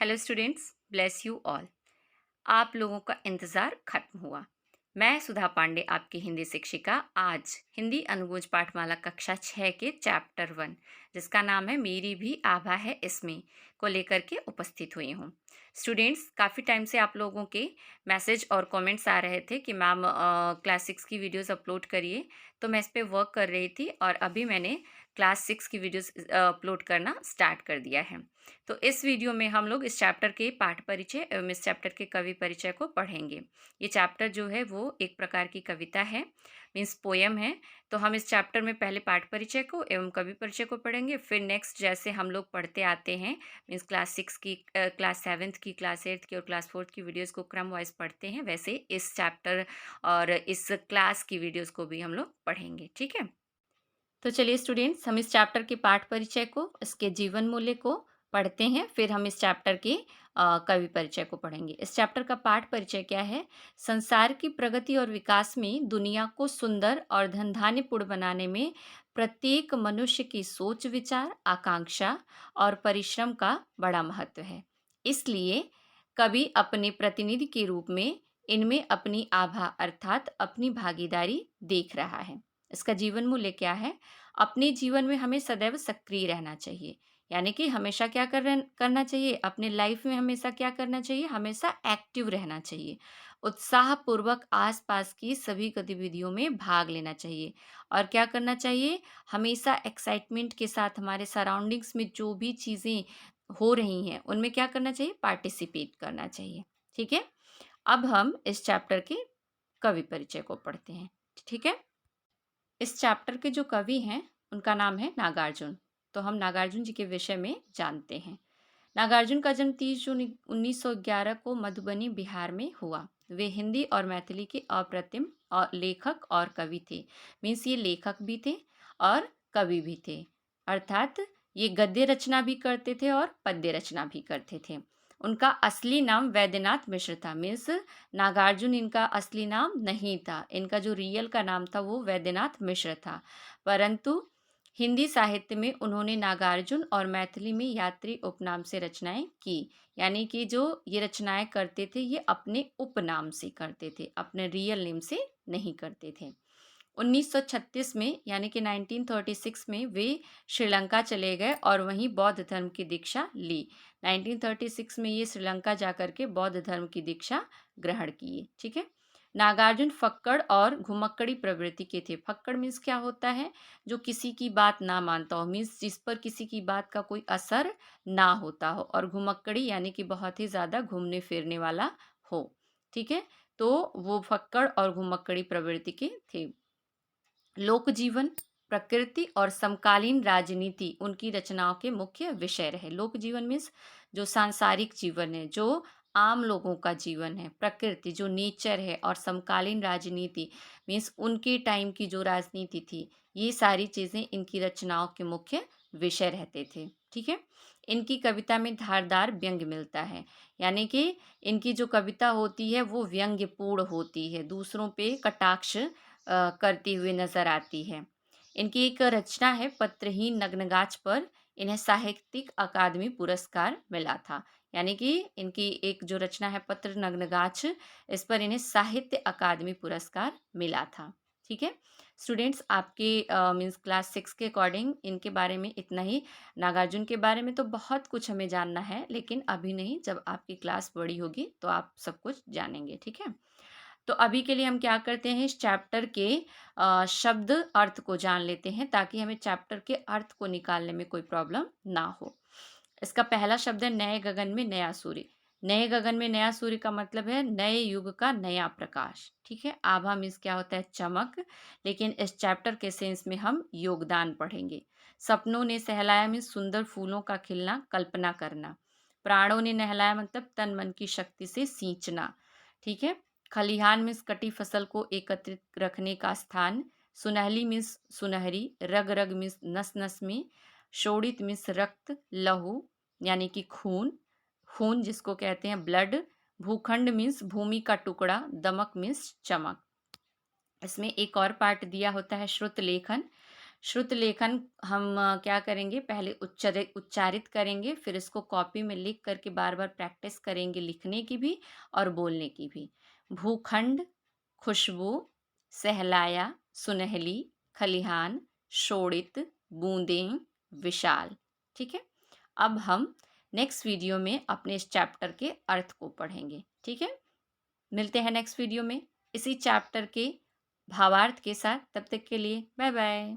Hello students, bless you all. आप लोगों का इंतज़ार खत्म हुआ। मैं सुधा पांडे, आपकी हिंदी शिक्षिका, आज हिंदी अनुगूंज पाठमाला कक्षा 6 के चैप्टर 1, जिसका नाम है मेरी भी आभा है इसमें, को लेकर के उपस्थित हुई हूँ। स्टूडेंट्स, काफ़ी टाइम से आप लोगों के मैसेज और कमेंट्स आ रहे थे कि मैम क्लास 6 की वीडियोस अपलोड करिए, तो मैं इस पे वर्क कर रही थी और अभी मैंने क्लास 6 की वीडियोस अपलोड करना स्टार्ट कर दिया है। तो इस वीडियो में हम लोग इस चैप्टर के पाठ परिचय एवं इस चैप्टर के कवि परिचय को पढ़ेंगे। ये चैप्टर जो है वो एक प्रकार की कविता है, मीन्स पोयम है। तो हम इस चैप्टर में पहले पाठ परिचय को एवं कवि परिचय को पढ़ेंगे, फिर नेक्स्ट जैसे हम लोग पढ़ते आते हैं, मीन्स क्लास 6 की, क्लास 7th की, क्लास 8th की और क्लास 4th की वीडियोस को क्रम वाइज पढ़ते हैं, वैसे इस चैप्टर और इस क्लास की वीडियोस को भी हम लोग पढ़ेंगे। ठीक है, तो चलिए स्टूडेंट्स, हम इस चैप्टर के पाठ परिचय को, इसके जीवन मूल्य को पढ़ते हैं, फिर हम इस चैप्टर के कवि परिचय को पढ़ेंगे। इस चैप्टर का पाठ परिचय क्या है? संसार की प्रगति और विकास में दुनिया को सुंदर और धनधान्यपूर्ण बनाने में प्रत्येक मनुष्य की सोच विचार, आकांक्षा और परिश्रम का बड़ा महत्व है। इसलिए कवि अपने प्रतिनिधि के रूप में इनमें अपनी आभा अर्थात अपनी भागीदारी देख रहा है। इसका जीवन मूल्य क्या है? अपने जीवन में हमें सदैव सक्रिय रहना चाहिए, यानी कि हमेशा क्या करना चाहिए? अपने लाइफ में हमेशा क्या करना चाहिए? हमेशा एक्टिव रहना चाहिए। उत्साहपूर्वक आसपास की सभी गतिविधियों में भाग लेना चाहिए। और क्या करना चाहिए? हमेशा एक्साइटमेंट के साथ हमारे सराउंडिंग्स में जो भी चीज़ें हो रही हैं, उनमें क्या करना चाहिए? पार्टिसिपेट करना चाहिए। ठीक है? अब हम इस चैप्टर के कवि परिचय को पढ़ते हैं। ठीक है? इस चैप्टर के जो कवि हैं उनका नाम है नागार्जुन। तो हम नागार्जुन जी के विषय में जानते हैं। नागार्जुन का जन्म 30 जून 1911 को मधुबनी, बिहार में हुआ। वे हिंदी और मैथिली के अप्रतिम और लेखक और कवि थे। मीन्स ये लेखक भी थे और कवि भी थे, अर्थात ये गद्य रचना भी करते थे और पद्य रचना भी करते थे। उनका असली नाम वैद्यनाथ मिश्र था। मीन्स नागार्जुन इनका असली नाम नहीं था, इनका जो रियल का नाम था वो वैद्यनाथ मिश्र था। परंतु हिंदी साहित्य में उन्होंने नागार्जुन और मैथिली में यात्री उपनाम से रचनाएं की। यानी कि जो ये रचनाएं करते थे ये अपने उपनाम से करते थे, अपने रियल नेम से नहीं करते थे। 1936 में यानी कि 1936 में वे श्रीलंका चले गए और वहीं बौद्ध धर्म की दीक्षा ली। 1936 में ये श्रीलंका जाकर के बौद्ध धर्म की दीक्षा ग्रहण किए। ठीक है। नागार्जुन फक्कड़ और घुमक्कड़ी प्रवृत्ति के थे। फक्कड़ मीन्स क्या होता है? जो किसी की बात ना मानता हो, मीन्स जिस पर किसी की बात का कोई असर ना होता हो। और घुमक्कड़ी यानी कि बहुत ही ज़्यादा घूमने फिरने वाला हो। ठीक है, तो वो फक्कड़ और घुमक्कड़ी प्रवृत्ति के थे। लोक जीवन, प्रकृति और समकालीन राजनीति उनकी रचनाओं के मुख्य विषय रहे। लोक जीवन मीन्स जो सांसारिक जीवन है, जो आम लोगों का जीवन है, प्रकृति जो नेचर है, और समकालीन राजनीति मीन्स उनके टाइम की जो राजनीति थी, ये सारी चीज़ें इनकी रचनाओं के मुख्य विषय रहते थे। ठीक है। इनकी कविता में धारदार व्यंग्य मिलता है, यानी कि इनकी जो कविता होती है वो व्यंग्यपूर्ण होती है, दूसरों पे कटाक्ष करती हुई नजर आती है। इनकी एक रचना है पत्रहीन नग्नगाछ पर, इन्हें साहित्यिक अकादमी पुरस्कार मिला था। यानी कि इनकी एक जो रचना है पत्र नग्नगाछ, इस पर इन्हें साहित्य अकादमी पुरस्कार मिला था। ठीक है स्टूडेंट्स, आपके मीन्स क्लास 6 के अकॉर्डिंग इनके बारे में इतना ही। नागार्जुन के बारे में तो बहुत कुछ हमें जानना है, लेकिन अभी नहीं, जब आपकी क्लास बड़ी होगी तो आप सब कुछ जानेंगे। ठीक है, तो अभी के लिए हम क्या करते हैं, इस चैप्टर के शब्द अर्थ को जान लेते हैं, ताकि हमें चैप्टर के अर्थ को निकालने में कोई प्रॉब्लम ना हो। इसका पहला शब्द है नए गगन में नया सूर्य। नए गगन में नया सूर्य का मतलब है नए युग का नया प्रकाश। ठीक है, आभा मीन्स क्या होता है? चमक। लेकिन इस चैप्टर के सेंस में हम योगदान पढ़ेंगे। सपनों ने सहलाया मीन्स सुंदर फूलों का खिलना, कल्पना करना। प्राणों ने नहलाया मतलब तन मन की शक्ति से सींचना। ठीक है। खलिहान मीन्स कटी फसल को एकत्रित रखने का स्थान। सुनहली मीन्स सुनहरी। रग रग मीन्स नस नस में। शोणित मीन्स रक्त, लहू यानी कि खून, खून जिसको कहते हैं ब्लड। भूखंड मीन्स भूमि का टुकड़ा। दमक मीन्स चमक। इसमें एक और पार्ट दिया होता है श्रुत लेखन। श्रुत लेखन हम क्या करेंगे, पहले उच्चारित करेंगे, फिर इसको कॉपी में लिख करके बार बार प्रैक्टिस करेंगे, लिखने की भी और बोलने की भी। भूखंड, खुशबू, सहलाया, सुनहली, खलिहान, शोणित, बूंदें, विशाल। ठीक है, अब हम नेक्स्ट वीडियो में अपने इस चैप्टर के अर्थ को पढ़ेंगे। ठीक है, मिलते हैं नेक्स्ट वीडियो में इसी चैप्टर के भावार्थ के साथ। तब तक के लिए बाय बाय।